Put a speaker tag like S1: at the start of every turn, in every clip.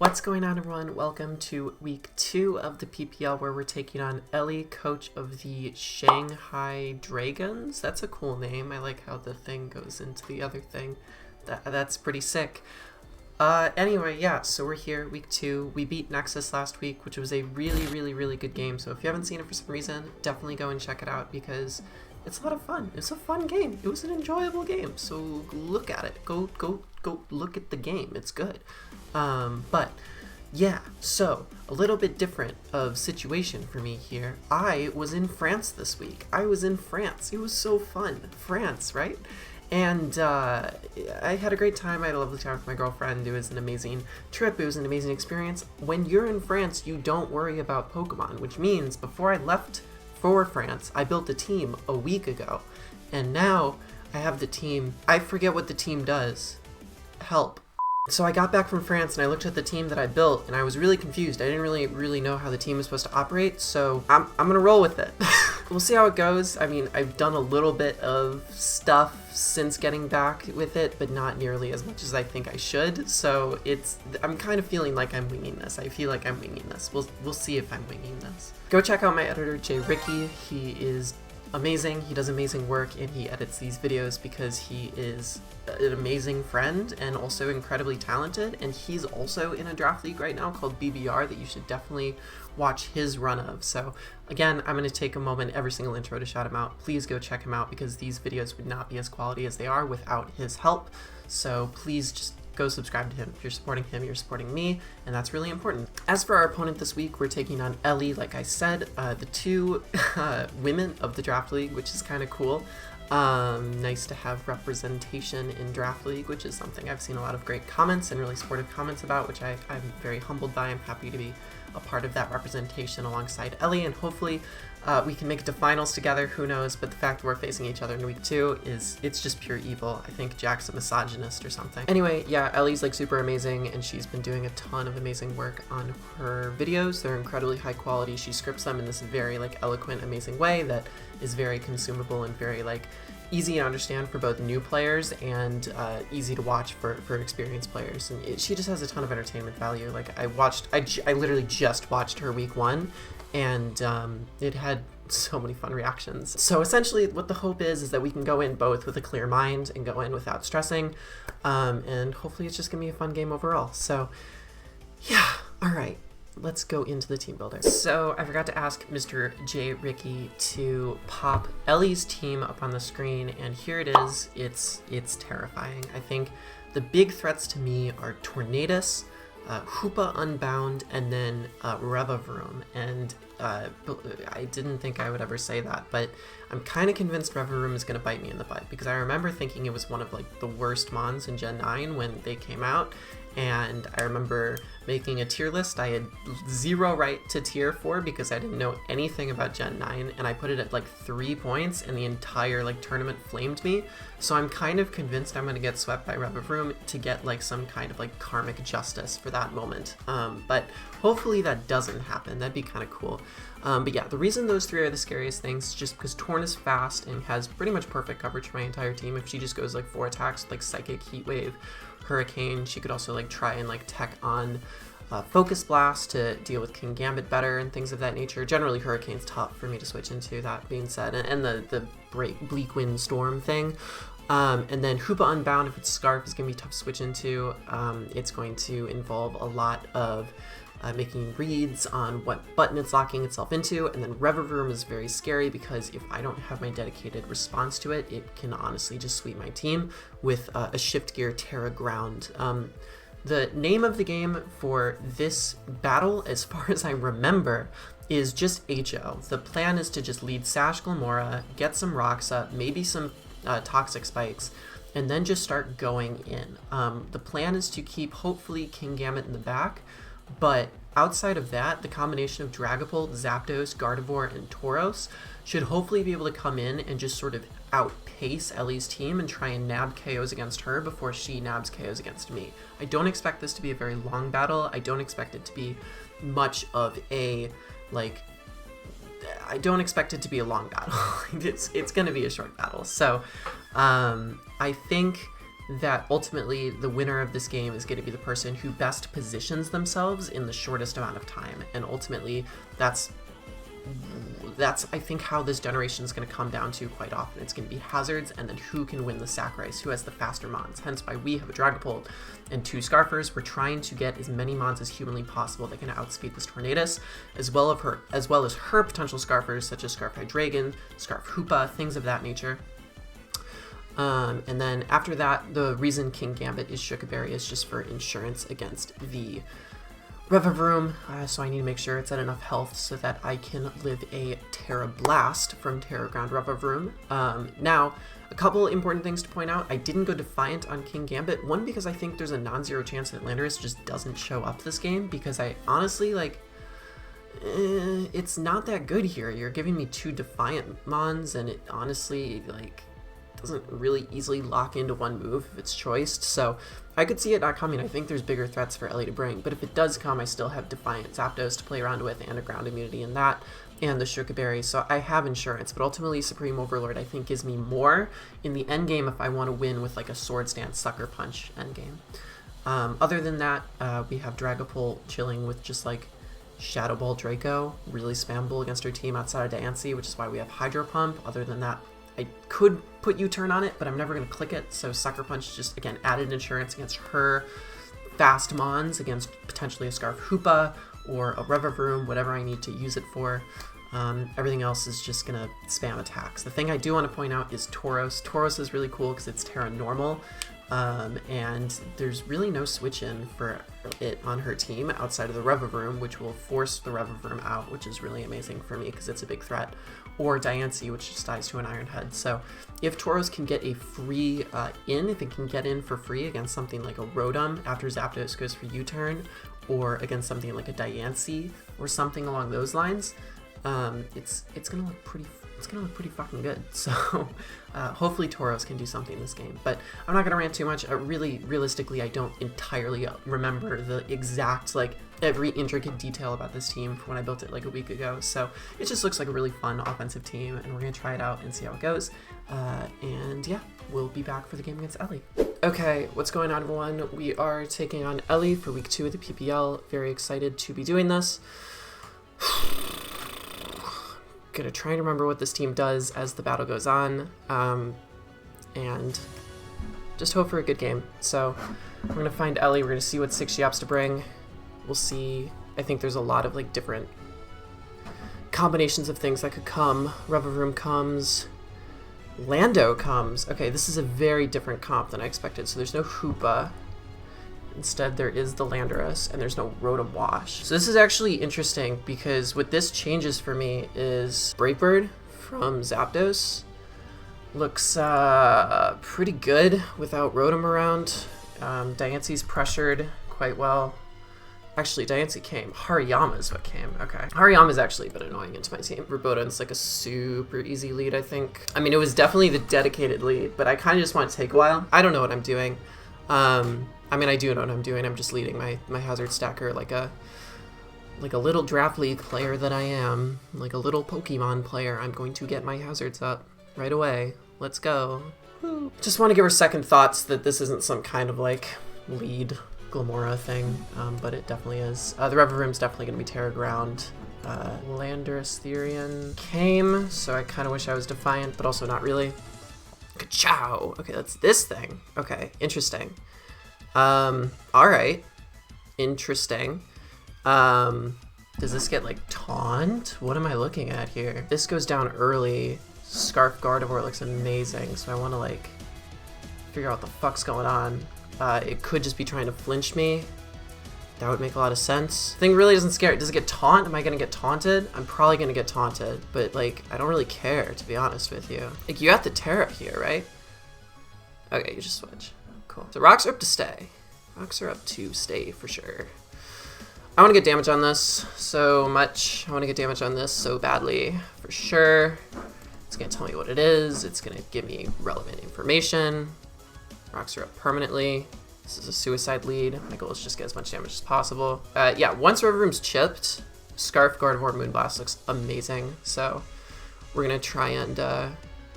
S1: What's going on, everyone? Welcome to week 2 of the PPL, where we're taking on Elly, coach of the Shanghai Dragons. That's a cool name. I like how the thing goes into the other thing. That's pretty sick. Anyway, yeah, so we're here, week 2. We beat Nexus last week, which was a really good game. So if you haven't seen it for some reason, definitely go and check it out because it's a lot of fun. It's a fun game. It was an enjoyable game. So look at it. Go look at the game. It's good. But yeah, so a little bit different of situation for me here. I was in France this week. I was in France. It was so fun. France, right? And I had a great time. I had a lovely time with my girlfriend. It was an amazing trip. It was an amazing experience. When you're in France, you don't worry about Pokemon, which means before I left for France, I built a team a week ago. And now I have the team. I forget what the team does. Help. So I got back from France and I looked at the team that I built and I was really confused. I didn't really know how the team was supposed to operate, so I'm gonna roll with it. We'll see how it goes. I mean, I've done a little bit of stuff since getting back with it, but not nearly as much as I think I should. So I'm kind of feeling like I'm winging this. I feel like I'm winging this. We'll see if I'm winging this. Go check out my editor, Jay Ricky. He is amazing. He does amazing work and he edits these videos because he is an amazing friend and also incredibly talented, and he's also in a draft league right now called BBR that you should definitely watch his run of. So again, I'm going to take a moment every single intro to shout him out. Please go check him out because these videos would not be as quality as they are without his help. So please just go subscribe to him. If you're supporting him, you're supporting me, and that's really important. As for our opponent this week, we're taking on Elly, like I said, the two women of the draft league, which is kind of cool. Nice to have representation in draft league, which is something I've seen a lot of great comments and really supportive comments about, which I'm very humbled by. I'm happy to be a part of that representation alongside Elly, and hopefully we can make it to finals together. Who knows? But the fact that we're facing each other in week 2 it's just pure evil. I think Jack's a misogynist or something. Anyway, yeah, Elly's like super amazing, and she's been doing a ton of amazing work on her videos. They're incredibly high quality. She scripts them in this very like eloquent, amazing way that is very consumable and very like easy to understand for both new players and easy to watch for experienced players. And she just has a ton of entertainment value. Like I literally just watched her week 1, and it had so many fun reactions. So essentially what the hope is that we can go in both with a clear mind and go in without stressing, and hopefully it's just gonna be a fun game overall. So yeah, all right. Let's go into the team builder. So I forgot to ask Mr. J. Ricky to pop Elly's team up on the screen, and here it is. It's terrifying. I think the big threats to me are Tornadus, Hoopa Unbound, and then Revavroom. And I didn't think I would ever say that, but I'm kind of convinced Revavroom is going to bite me in the butt, because I remember thinking it was one of like the worst mons in Gen 9 when they came out. And I remember making a tier list. I had 0 right to tier 4 because I didn't know anything about Gen 9, and I put it at like 3 points, and the entire like tournament flamed me. So I'm kind of convinced I'm going to get swept by Revavroom to get like some kind of like karmic justice for that moment. But hopefully that doesn't happen. That'd be kind of cool. But yeah, the reason those 3 are the scariest things is just because Torn is fast and has pretty much perfect coverage for my entire team. If she just goes like 4 attacks with like Psychic, Heat Wave, Hurricane, she could also like try and like tech on Focus Blast to deal with King Gambit better and things of that nature. Generally Hurricane's tough for me to switch into, that being said, and the Bleak Wind Storm thing. And then Hoopa Unbound, if it's Scarf, is going to be tough to switch into. It's going to involve a lot of making reads on what button it's locking itself into, and then Revavroom is very scary because if I don't have my dedicated response to it, it can honestly just sweep my team with a Shift Gear TERA Ground. The name of the game for this battle, as far as I remember, is just HO. The plan is to just lead Sash Glamora, get some rocks up, maybe some Toxic Spikes, and then just start going in. The plan is to keep, hopefully, King Gambit in the back, but outside of that, the combination of Dragapult, Zapdos, Gardevoir, and Tauros should hopefully be able to come in and just sort of outpace Elly's team and try and nab KOs against her before she nabs KOs against me. I don't expect this to be a very long battle. I don't expect it to be much of a, like, I don't expect it to be a long battle. It's going to be a short battle. So I think that ultimately the winner of this game is going to be the person who best positions themselves in the shortest amount of time. And ultimately, that's I think how this generation is going to come down to quite often. It's going to be hazards and then who can win the sack race, who has the faster mons. Hence why we have a Dragapult and 2 Scarfers. We're trying to get as many mons as humanly possible that can outspeed this Tornadus, as well as her potential Scarfers such as Scarf Hydreigon, Scarf Hoopa, things of that nature. And then after that, the reason King Gambit is Shukaberry is just for insurance against the Revavroom, so I need to make sure it's at enough health so that I can live a Terra Blast from Terra Ground Revavroom. Now, a couple important things to point out. I didn't go Defiant on King Gambit. One, because I think there's a non-zero chance that Landorus just doesn't show up this game, because I honestly, it's not that good here. You're giving me 2 Defiant mons, and it honestly, doesn't really easily lock into one move if it's choiced, so I could see it not coming. I think there's bigger threats for Elly to bring, but if it does come, I still have Defiant Zapdos to play around with and a ground immunity in that, and the Shukaberry, so I have insurance, but ultimately Supreme Overlord I think gives me more in the endgame if I want to win with a Swords Dance Sucker Punch endgame. Other than that, we have Dragapult chilling with just Shadow Ball Draco, really spammable against her team outside of Diancie, which is why we have Hydro Pump. Other than that, I could put U-turn on it, but I'm never going to click it, so Sucker Punch just, again, added insurance against her fast mons, against potentially a Scarf Hoopa or a Revavroom, whatever I need to use it for. Everything else is just going to spam attacks. The thing I do want to point out is Tauros. Tauros is really cool because it's Terra Normal, and there's really no switch-in for it on her team outside of the Revavroom, which will force the Revavroom out, which is really amazing for me because it's a big threat, or Diancie, which just dies to an Iron Head. So if Tauros can get a free if it can get in for free against something like a Rotom after Zapdos goes for U-turn, or against something like a Diancie or something along those lines, it's gonna look pretty fucking good. So hopefully Tauros can do something in this game, but I'm not gonna rant too much. Realistically, I don't entirely remember the exact every intricate detail about this team from when I built it a week ago, so it just looks like a really fun offensive team, and we're gonna try it out and see how it goes. And yeah, we'll be back for the game against Elly. Okay, what's going on, everyone? We are taking on Elly for week 2 of the PPL. Very excited to be doing this. Gonna try and remember what this team does as the battle goes on, and just hope for a good game. So we're gonna find Elly, we're gonna see what 6 Yaps to bring. We'll see. I think there's a lot of different combinations of things that could come. Revavroom comes, Lando comes. Okay, this is a very different comp than I expected. So there's no Hoopa. Instead, there is the Landorus, and there's no Rotom Wash. So this is actually interesting, because what this changes for me is Breakbird from Zapdos looks pretty good without Rotom around. Diancie's pressured quite well. Actually, Diancie came. Hariyama is what came. Okay. Hariyama's actually been annoying into my team. Rubodon's a super easy lead, I think. I mean, it was definitely the dedicated lead, but I kind of just want to take a while. I don't know what I'm doing. I mean, I do know what I'm doing. I'm just leading my hazard stacker like a little draft league player that I am. Like a little Pokemon player. I'm going to get my hazards up right away. Let's go. Woo. Just want to give her second thoughts that this isn't some kind of lead Glamora thing, but it definitely is. The Revavroom's definitely going to be Terra Ground. Landorus Therian came, so I kind of wish I was Defiant, but also not really. Ka-chow! Okay, that's this thing. Okay, interesting. Alright. Interesting. Does this get taunt? What am I looking at here? This goes down early. Scarf Gardevoir looks amazing, so I want to figure out what the fuck's going on. It could just be trying to flinch me. That would make a lot of sense. Thing really doesn't scare. Does it get taunt? Am I gonna get taunted? I'm probably gonna get taunted, but I don't really care, to be honest with you. You got the Terra here, right? Okay, you just switch. Cool. So rocks are up to stay. Rocks are up to stay for sure. I want to get damage on this so much. I want to get damage on this so badly for sure. It's going to tell me what it is. It's going to give me relevant information. Rocks are up permanently. This is a suicide lead. My goal is just get as much damage as possible. Yeah, once Revavroom's chipped, Scarf Gardevoir Moonblast looks amazing. So we're going to try and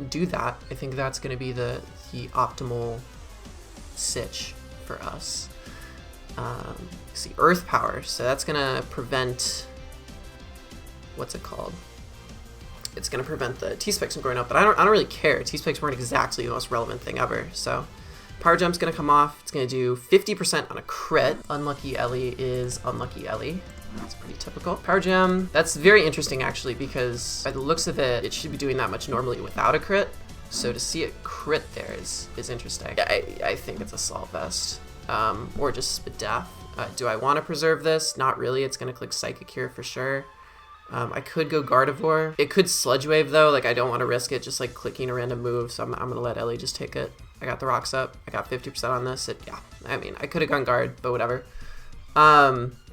S1: do that. I think that's going to be the optimal sitch for us. See, Earth Power, so that's gonna prevent, what's it called? It's gonna prevent the T-Spikes from going up, but I don't really care. T-Spikes weren't exactly the most relevant thing ever, so Power Jump's gonna come off. It's gonna do 50% on a crit. Unlucky Elly is Unlucky Elly. That's pretty typical. Power Gem, that's very interesting actually, because by the looks of it, it should be doing that much normally without a crit. So to see it crit there is interesting. I think it's Assault Vest, or just Death. Do I want to preserve this? Not really. It's gonna click Psychic here for sure. I could go Gardevoir. It could Sludge Wave though. Like I don't want to risk it just like clicking a random move. So I'm gonna let Elly just take it. I got the rocks up. I got 50% on this. Yeah, I mean I could have gone Guard, but whatever.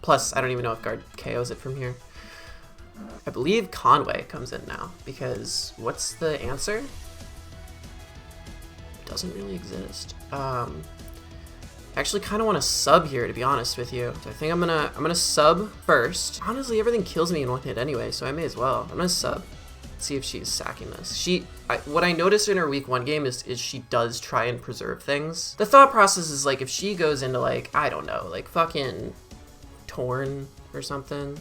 S1: Plus I don't even know if Guard KOs it from here. I believe Conway comes in now because what's the answer? It doesn't really exist. I actually kind of want to sub here, to be honest with you. So I think I'm gonna sub first. Honestly, everything kills me in one hit anyway, so I may as well. I'm gonna sub. See if she's sacking this. What I noticed in her week 1 game is she does try and preserve things. The thought process is like if she goes into like, I don't know, like fucking Torn or something.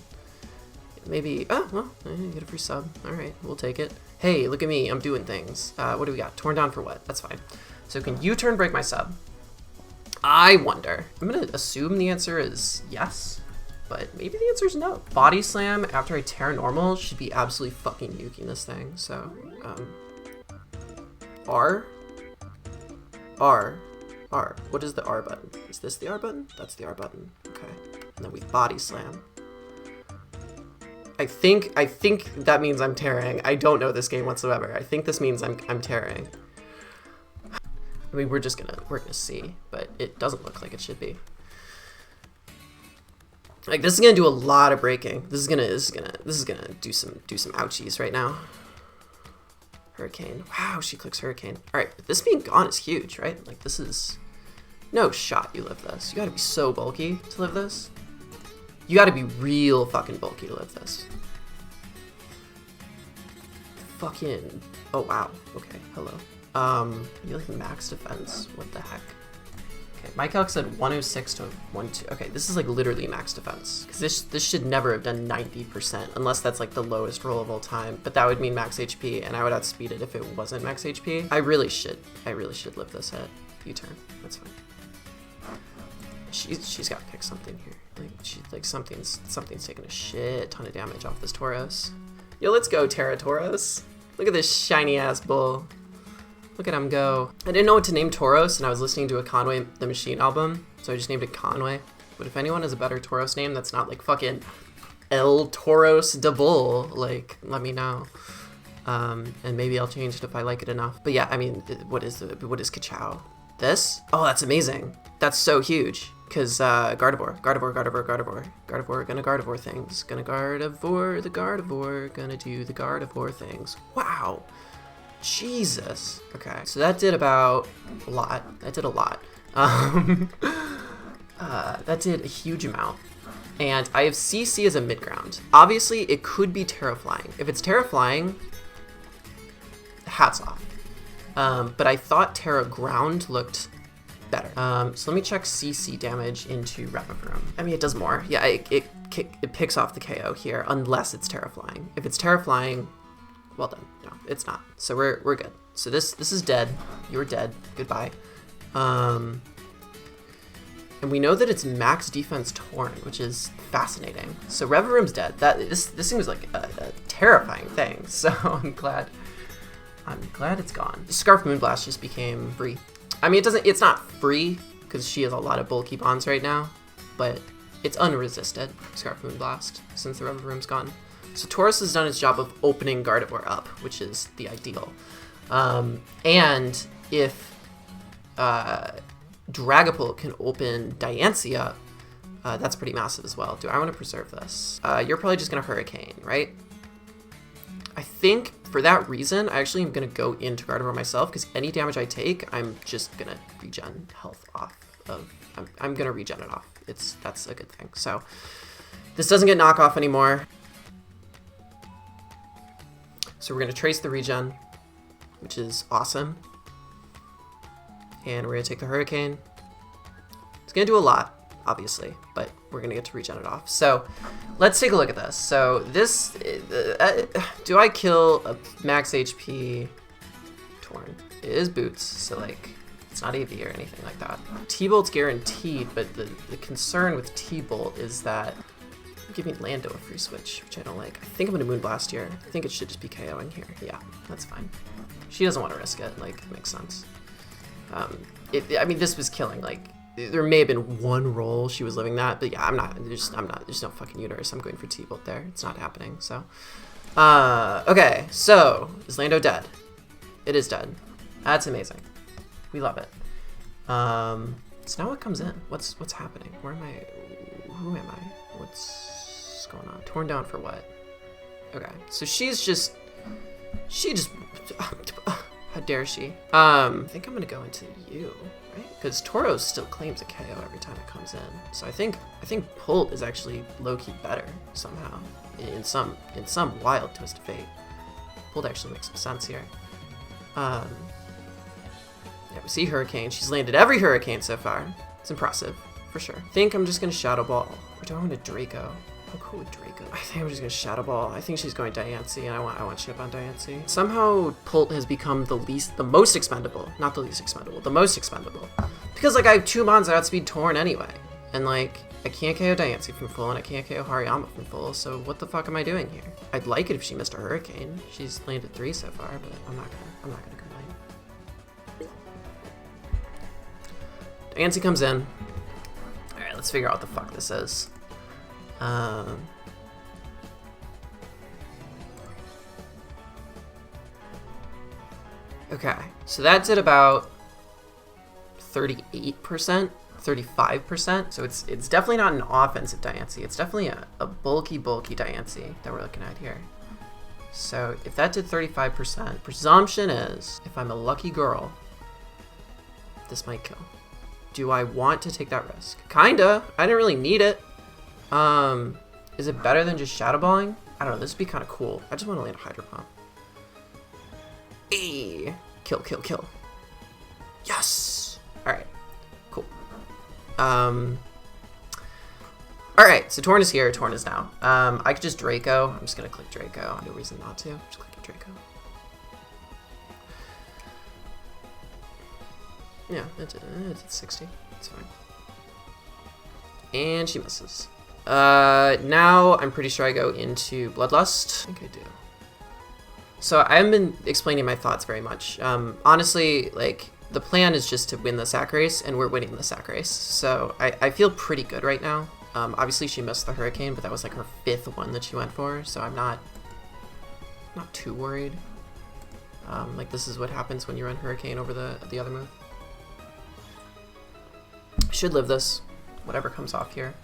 S1: Maybe, oh, well, I get a free sub. All right, we'll take it. Hey, look at me, I'm doing things. What do we got? Torn down for what? That's fine. So can U-turn break my sub? I wonder. I'm gonna assume the answer is yes, but maybe the answer is no. Body Slam after I Terra Normal should be absolutely fucking nuking this thing. So, R. What is the R button? Is this the R button? That's the R button. Okay. And then we Body Slam. I think that means I'm tearing. I don't know this game whatsoever. I think this means I'm tearing. I mean, we're gonna see, but it doesn't look like it should be. Like this is gonna do a lot of breaking. This is gonna do some ouchies right now. Hurricane. Wow, she clicks Hurricane. All right, but this being gone is huge, right? Like this is no shot you live this. You gotta be so bulky to live this. You gotta be real fucking bulky to live this. Fucking, oh wow, okay, hello. You like max defense, what the heck? Okay, my calc said 106 to 112. Okay, this is like literally max defense. Cause this should never have done 90% unless that's like the lowest roll of all time, but that would mean max HP and I would outspeed it if it wasn't max HP. I really should live this at U-turn, that's fine. She's got to pick something here. Like something's taking a shit ton of damage off this TAUROS. Yo, let's go TERA TAUROS. Look at this shiny ass bull. Look at him go. I didn't know what to name TAUROS, and I was listening to a Conway the Machine album, so I just named it Conway. But if anyone has a better TAUROS name that's not like fucking El TAUROS de Bull, like let me know. And maybe I'll change it if I like it enough. But yeah, I mean, what is Kachow? This? Oh, that's amazing. That's so huge. Because Gardevoir, gonna Gardevoir things. Gonna Gardevoir the Gardevoir, gonna do the Gardevoir things. Wow. Jesus. Okay, so that did about a lot. That did a lot. That did a huge amount. And I have CC as a mid-ground. Obviously, it could be Terra Flying. If it's Terra Flying, hats off. But I thought Terra Ground looked better. So let me check CC damage into Revavroom. I mean, it does more. Yeah, it picks off the KO here, unless it's Terra Flying. If it's Terra Flying, well done. No, it's not. So we're good. So this is dead. You're dead. Goodbye. And we know that it's max defense Torn, which is fascinating. So Revavroom's dead. This thing was like a terrifying thing. So I'm glad it's gone. Scarf Moonblast just became free. I mean, it's not free because she has a lot of bulky bonds right now, but it's unresisted, Scarf Moonblast, since the Revavroom's gone. So TAUROS has done its job of opening Gardevoir up, which is the ideal. And if Dragapult can open Diancie up, that's pretty massive as well. Do I want to preserve this? You're probably just going to Hurricane, right? I think for that reason, I actually am going to go into Gardevoir myself, because any damage I take, I'm just going to regen health off of... I'm going to regen it off. That's a good thing. So this doesn't get knockoff anymore. So we're going to trace the regen, which is awesome. And we're going to take the Hurricane. It's gonna do a lot, obviously, but we're gonna get to regen it off. So let's take a look at this. So this, do I kill a max HP Torn? It is boots, so like, it's not AV or anything like that. T-Bolt's guaranteed, but the concern with T-Bolt is that give me Lando a free switch, which I don't like. I think I'm gonna Moonblast here. I think it should just be KOing here. Yeah, that's fine. She doesn't want to risk it, like, it makes sense. I mean, this was killing, like, there may have been one roll she was living that, but yeah, there's no fucking universe. I'm going for T-Bolt there. It's not happening, so. Okay, so, is Lando dead? It is dead. That's amazing. We love it. So now what comes in? What's happening? Where am I? Who am I? What's going on? Torn down for what? Okay, so she just, how dare she? I think I'm gonna go into you, right? Because TAUROS still claims a KO every time it comes in. So I think Pult is actually low-key better somehow, in some wild twist of fate. Pult actually makes some sense here. Yeah, we see Hurricane. She's landed every Hurricane so far. It's impressive, for sure. I think I'm just gonna Shadow Ball. Or do I want to Draco? How cool with Draco? I think I'm just gonna Shadow Ball. I think she's going Diancie, and I want chip on Diancie. Somehow Pult has become the most expendable. Not the least expendable, the most expendable. Because like I have 2 mons that outspeed Torn anyway. And like I can't KO Diancie from full, and I can't KO Hariyama from full, so what the fuck am I doing here? I'd like it if she missed a Hurricane. She's landed 3 so far, but I'm not gonna complain. Diancie comes in. Alright, let's figure out what the fuck this is. Okay, so that did about 38%, 35%. So it's definitely not an offensive Diancie. It's definitely a bulky Diancie that we're looking at here. So if that did 35%, presumption is, if I'm a lucky girl, this might kill. Do I want to take that risk? Kinda. I didn't really need it. Is it better than just Shadow Balling? I don't know. This would be kind of cool. I just want to land a Hydro Pump. Hey! Kill. Yes! Alright. Cool. Alright, so Torn is here. Torn is now. I could just Draco. I'm just going to click Draco. No reason not to. Just click Draco. Yeah, it's 60. It's fine. And she misses. Now I'm pretty sure I go into Bloodlust. I think I do. So I haven't been explaining my thoughts very much. Honestly, like, the plan is just to win the sack race, and we're winning the sack race. So I feel pretty good right now. Obviously she missed the Hurricane, but that was like her 5th one that she went for, so I'm not too worried. Like, this is what happens when you run Hurricane over the other move. Should live this, whatever comes off here.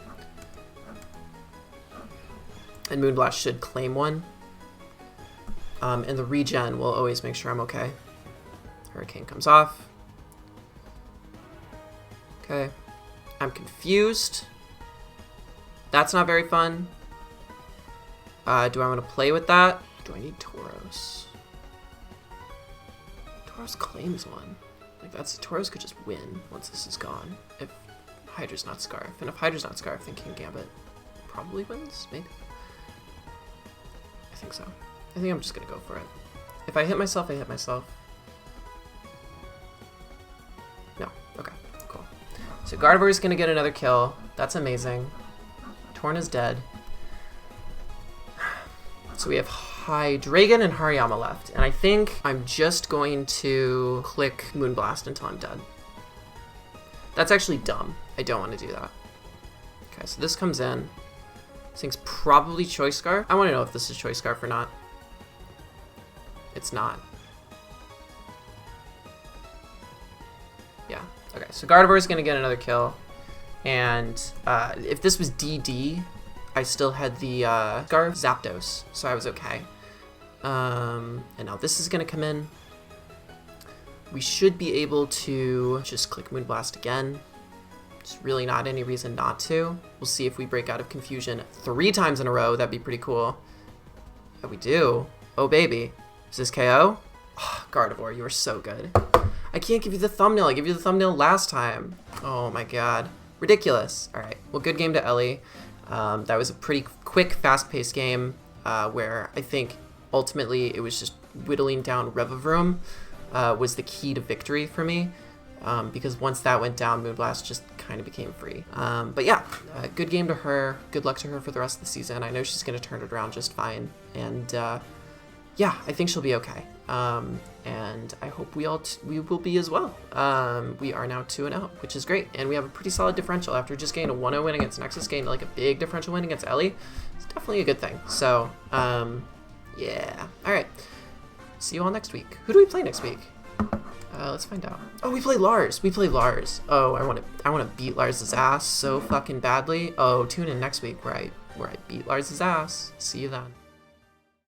S1: And Moonblast should claim one. And the regen will always make sure I'm okay. Hurricane comes off. Okay. I'm confused. That's not very fun. Do I want to play with that? Do I need TAUROS? TAUROS claims one. Like, TAUROS could just win once this is gone. If Hydra's not Scarf. And if Hydra's not Scarf, then King Gambit probably wins, maybe? I think so. I think I'm just gonna go for it. If I hit myself, I hit myself. No. Okay, cool. So Gardevoir is gonna get another kill. That's amazing. Torn is dead. So we have Hydreigon and Hariyama left. And I think I'm just going to click Moonblast until I'm dead. That's actually dumb. I don't want to do that. Okay, so this comes in. This thing's probably Choice Scarf. I want to know if this is Choice Scarf or not. It's not. Yeah, okay. So Gardevoir is going to get another kill. And if this was DD, I still had the Scarf Zapdos, so I was okay. And now this is going to come in. We should be able to just click Moonblast again. There's really not any reason not to. We'll see if we break out of Confusion 3 times in a row. That'd be pretty cool. Yeah, we do. Oh, baby. Is this KO? Oh, Gardevoir, you are so good. I can't give you the thumbnail. I gave you the thumbnail last time. Oh, my God. Ridiculous. All right. Well, good game to Elly. That was a pretty quick, fast-paced game where I think ultimately it was just whittling down Revavroom was the key to victory for me. Because once that went down, Moonblast just kind of became free. But yeah, good game to her. Good luck to her for the rest of the season. I know she's going to turn it around just fine. And yeah, I think she'll be okay. And I hope we will be as well. We are now 2-0, which is great. And we have a pretty solid differential after just getting a 1-0 win against Nexus, getting like a big differential win against Elly. It's definitely a good thing. So, yeah. All right. See you all next week. Who do we play next week? Let's find out. Oh, we play Lars. We play Lars. Oh, I want to beat Lars's ass so fucking badly. Oh, tune in next week where I beat Lars's ass. See you then.